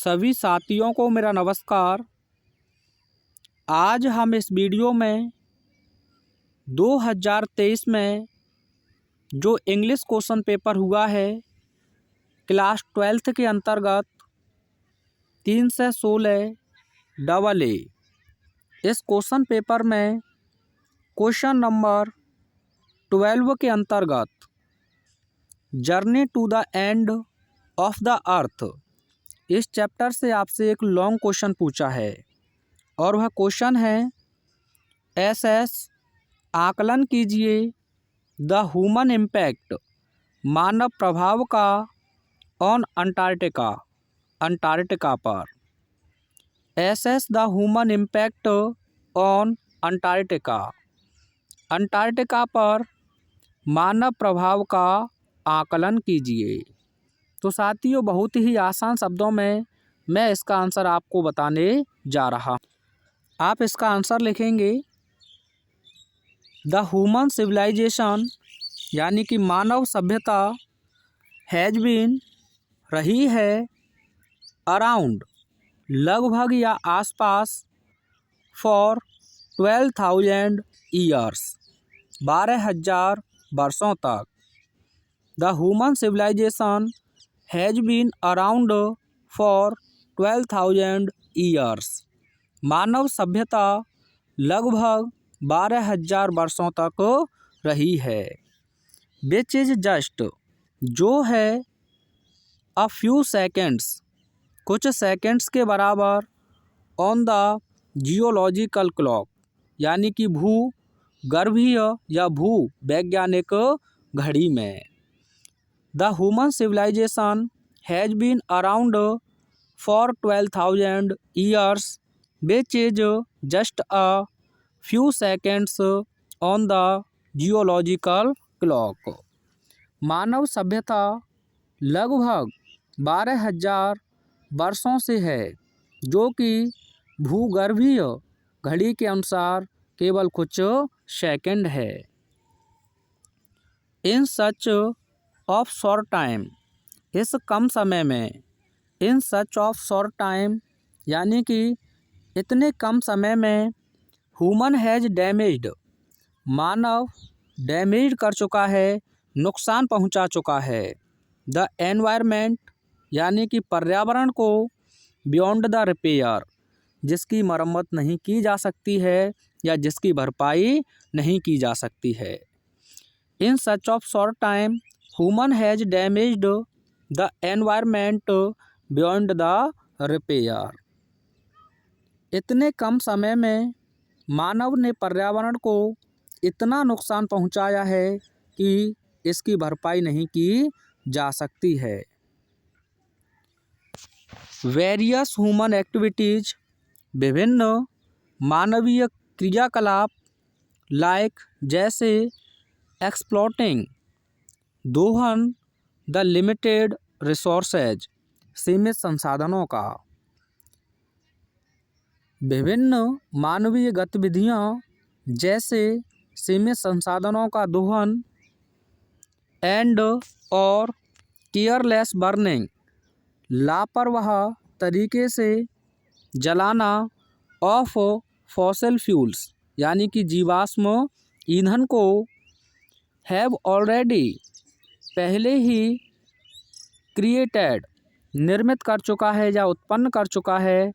सभी साथियों को मेरा नमस्कार। आज हम इस वीडियो में 2023 में जो इंग्लिश क्वेश्चन पेपर हुआ है क्लास 12th के अंतर्गत 3 से 16 AA, इस क्वेश्चन पेपर में क्वेश्चन नंबर 12 के अंतर्गत journey to the end of the earth, इस चैप्टर से आपसे एक लॉन्ग क्वेश्चन पूछा है और वह क्वेश्चन है SS आकलन कीजिए द ह्यूमन इम्पैक्ट, मानव प्रभाव का ऑन अंटार्कटिका पर। SS the human impact on Antarctica पर मानव प्रभाव का आकलन कीजिए। तो साथियों, बहुत ही आसान शब्दों में मैं इसका आंसर आपको बताने जा रहा हूँ। आप इसका आंसर लिखेंगे द ह्यूमन सिविलाइजेशन, यानी कि मानव सभ्यता हैज बीन रही है अराउंड लगभग या आसपास फॉर 12,000 ईयर्स 12,000 वर्षों तक। The human civilisation has been around for 12,000 years, मानव सभ्यता लगभग 12,000 वर्षों तक रही है। विच इज जस्ट, जो है अ फ्यू सेकेंड्स, कुछ सेकेंड्स के बराबर, ऑन द जियोलॉजिकल क्लॉक, यानी कि भूगर्भीय या भू वैज्ञानिक घड़ी में। The human civilisation has been around for 12,000 years which is just a few seconds on the geological clock. मानव सभ्यता लगभग 12,000 वर्षों से है, जो कि भूगर्भीय घड़ी के अनुसार केवल कुछ सेकंड है। In such of short time, इस कम समय में। इन सच ऑफ शॉर्ट टाइम, यानी कि इतने कम समय में। Human has damaged, Manav damage कर चुका है, नुकसान पहुंचा चुका है। द एनवायरनमेंट, यानी कि पर्यावरण को। बियॉन्ड द रिपेयर, जिसकी मरम्मत नहीं की जा सकती है या जिसकी भरपाई नहीं की जा सकती है। In such of short time human has damaged the environment beyond the repair. इतने कम समय में मानव ने पर्यावरण को इतना नुकसान पहुंचाया है कि इसकी भरपाई नहीं की जा सकती है। वेरियस ह्यूमन एक्टिविटीज, विभिन्न मानवीय क्रियाकलाप, लाइक जैसे एक्सप्लॉटिंग, दोहन, द लिमिटेड रिसोर्सेज, सीमित संसाधनों का। विभिन्न मानवीय गतिविधियाँ जैसे सीमित संसाधनों का दोहन, एंड और केयरलेस बर्निंग, लापरवाह तरीके से जलाना, ऑफ फॉसिल फ्यूल्स, यानी कि जीवाश्म ईंधन को। हैव ऑलरेडी, पहले ही। क्रिएटेड, निर्मित कर चुका है या उत्पन्न कर चुका है।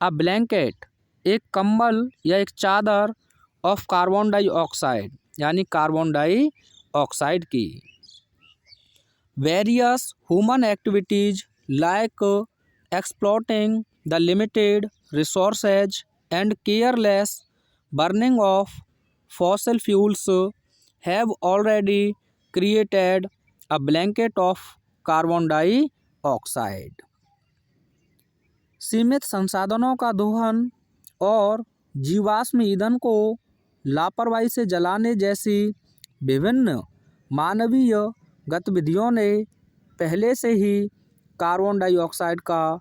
अ ब्लैंकेट, एक कंबल या एक चादर। ऑफ कार्बन डाइऑक्साइड, यानी कार्बन डाइऑक्साइड की। Various human activities like exploiting the limited resources and careless burning of fossil fuels have already created a blanket of carbon dioxide. सीमित संसाधनों का दोहन और जीवाश्म ईंधन को लापरवाही से जलाने जैसी विभिन्न मानवीय गतिविधियों ने पहले से ही कार्बन डाइऑक्साइड का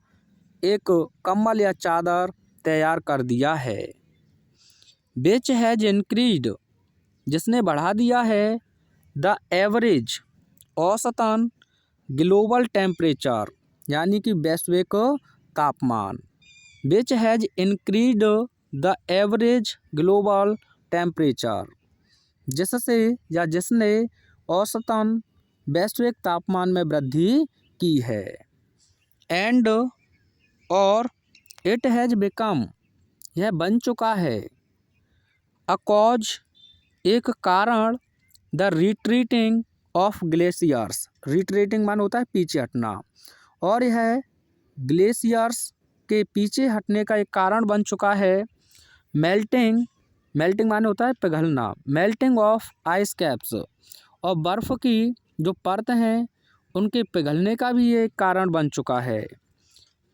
एक कंबल या चादर तैयार कर दिया है। विच हैज इंक्रीज्ड, जिसने बढ़ा दिया है। द एवरेज, औसतन। ग्लोबल टेम्परेचर, यानी कि वैश्विक तापमान, which has increased the average global temperature, जिससे या जिसने औसतन वैश्विक तापमान में वृद्धि की है। एंड और इट हैज़ बिकम, यह बन चुका है, अ कॉज, एक कारण, the retreating of glaciers, retreating मान होता है पीछे हटना, और यह ग्लेशियर्स के पीछे हटने का एक कारण बन चुका है। मेल्टिंग, मेल्टिंग मान होता है पिघलना, मेल्टिंग ऑफ आइस कैप्स, और बर्फ़ की जो परत हैं उनके पिघलने का भी ये एक कारण बन चुका है।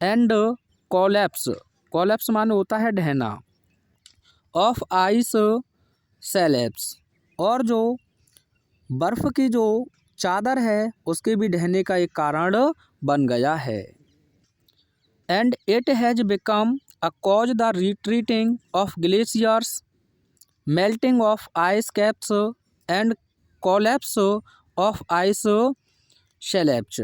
एंड कोलैप्स, कोलैप्स मान होता है ढहना, ऑफ आइस स्लैब्स, और जो बर्फ़ की जो चादर है उसके भी ढहने का एक कारण बन गया है। And it has become a cause the retreating of glaciers, melting of ice caps and collapse of ice slabs,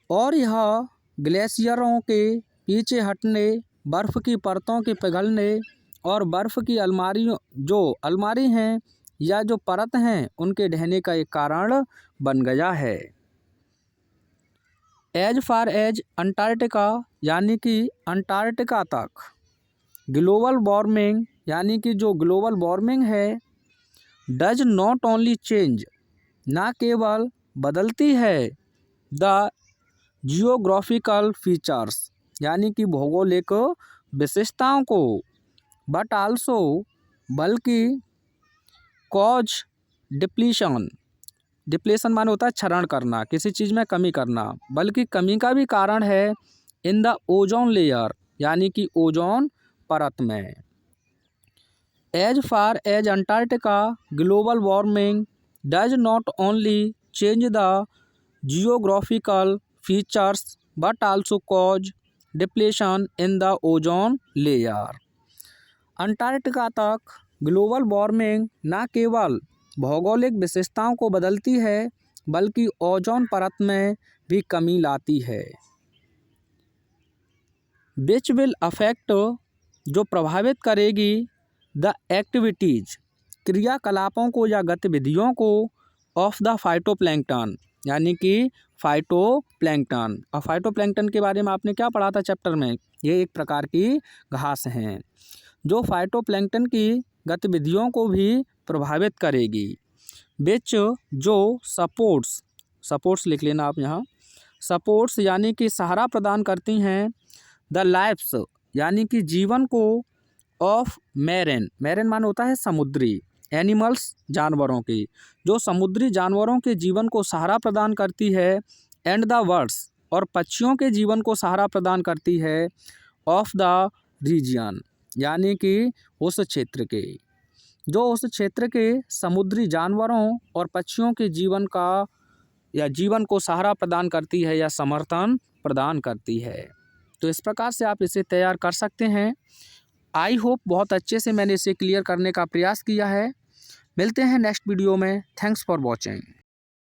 और यह ग्लेशियरों के पीछे हटने, बर्फ़ की परतों के पिघलने और बर्फ़ की अलमारी हैं या जो परत हैं उनके ढहने का एक कारण बन गया है। एज फार एज अंटार्कटिका, यानी कि अंटार्कटिका तक, ग्लोबल वार्मिंग, यानी कि जो ग्लोबल वार्मिंग है, डज नॉट ओनली चेंज, ना केवल बदलती है, द जियोग्राफिकल फीचर्स, यानी कि भौगोलिक विशेषताओं को, बट आल्सो, बल्कि, कॉज डिप्लीशन, डिप्लेशन मान होता है क्षरण करना, किसी चीज़ में कमी करना, बल्कि कमी का भी कारण है इन द ओजोन लेयर, यानी कि ओजोन परत में। As far as Antarctica, global warming does not only change the geographical features but also cause depletion in the ozone layer. Antarctica तक ग्लोबल वार्मिंग न केवल भौगोलिक विशेषताओं को बदलती है बल्कि ओजोन परत में भी कमी लाती है। विच विल अफेक्ट, जो प्रभावित करेगी, द एक्टिविटीज, क्रियाकलापों को या गतिविधियों को, ऑफ द फाइटोप्लैंक्टन, यानी कि फाइटोप्लैंक्टन। और फाइटोप्लैंक्टन के बारे में आपने क्या पढ़ा था चैप्टर में? ये एक प्रकार की घास हैं जो फाइटोप्लैंक्टन की गतिविधियों को भी प्रभावित करेगी। विच, जो सपोर्ट्स लिख लेना आप यहाँ, सपोर्ट्स यानी कि सहारा प्रदान करती हैं, द लाइफ्स, यानी कि जीवन को, ऑफ मैरेन, मैरेन मान होता है समुद्री, एनिमल्स, जानवरों की, जो समुद्री जानवरों के जीवन को सहारा प्रदान करती है, एंड द बर्ड्स, और पक्षियों के जीवन को सहारा प्रदान करती है, ऑफ द रीजियन, यानी कि उस क्षेत्र के, जो उस क्षेत्र के समुद्री जानवरों और पक्षियों के जीवन का या जीवन को सहारा प्रदान करती है या समर्थन प्रदान करती है। तो इस प्रकार से आप इसे तैयार कर सकते हैं। आई होप बहुत अच्छे से मैंने इसे क्लियर करने का प्रयास किया है। मिलते हैं नेक्स्ट वीडियो में। Thanks for watching.